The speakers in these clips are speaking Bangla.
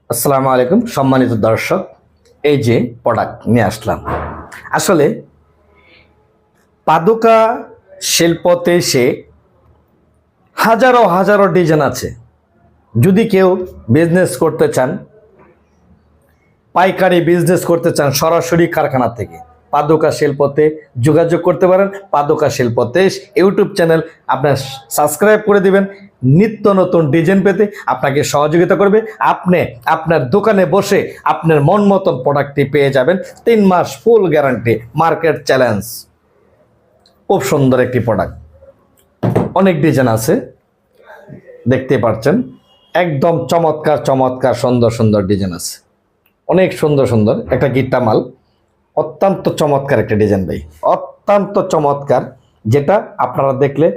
আসসালামু আলাইকুম সম্মানিত দর্শক, এই যে প্রোডাক্ট নিয়ে আসলাম, আসলে পাদুকা শিল্পতে সে হাজারো হাজারো ডিজাইন আছে। যদি কেউ বিজনেস করতে চান, পাইকারি বিজনেস করতে চান, সরাসরি কারখানা থেকে পাদুকা শিল্পতে যোগাযোগ করতে পারেন। পাদুকা শিল্পতে ইউটিউব চ্যানেল আপনার সাবস্ক্রাইব করে দিবেন। নিত্য নতুন ডিজাইন পেতে আপনাকে সহযোগিতা করবে। আপনি আপনার দোকানে বসে আপনার মন মতন প্রোডাক্টটি পেয়ে যাবেন। 3 মাস ফুল গ্যারান্টি, মার্কেট চ্যালেঞ্জ। খুব সুন্দর একটি প্রোডাক্ট, অনেক ডিজাইন আছে, দেখতে পাচ্ছেন। একদম চমৎকার চমৎকার সুন্দর সুন্দর ডিজাইন আছে, অনেক সুন্দর সুন্দর একটা গিট্টা মাল। অত্যন্ত চমৎকার একটা ডিজাইন ভাই, অত্যন্ত চমৎকার, যেটা আপনারা দেখলে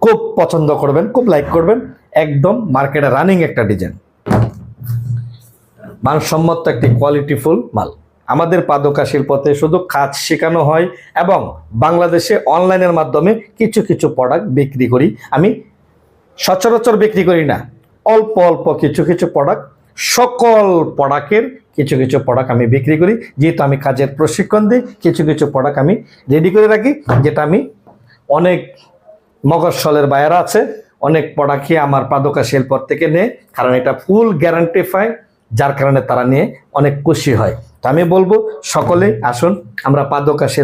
খুব পছন্দ করবেন, খুব লাইক করবেন। একদম মার্কেটে রানিং একটা ডিজাইন, মানসম্মত একটি কোয়ালিটিফুল মাল। আমাদের পাদুকা শিল্পতে শুধু কাজ শেখানো হয় এবং বাংলাদেশে অনলাইনের মাধ্যমে কিছু কিছু প্রোডাক্ট বিক্রি করি। আমি সচরাচর বিক্রি করি না, অল্প অল্প কিছু কিছু প্রোডাক্ট, সকল প্রোডাক্টের কিছু কিছু প্রোডাক্ট আমি বিক্রি করি। যেহেতু আমি কাজের প্রশিক্ষণ দিই, কিছু কিছু প্রোডাক্ট আমি রেডি করে রাখি, যেটা আমি অনেক মগজসলের বায়ারা আছে, অনেক প্রোডাক্টই আমার পাদুকা শিল্প থেকে নেয়, কারণ এটা ফুল গ্যারান্টি পায়, যার কারণে তারা নিয়ে অনেক খুশি হয়। তো আমি বলবো সকলেই আসুন, আমরা পাদুকা শিল্প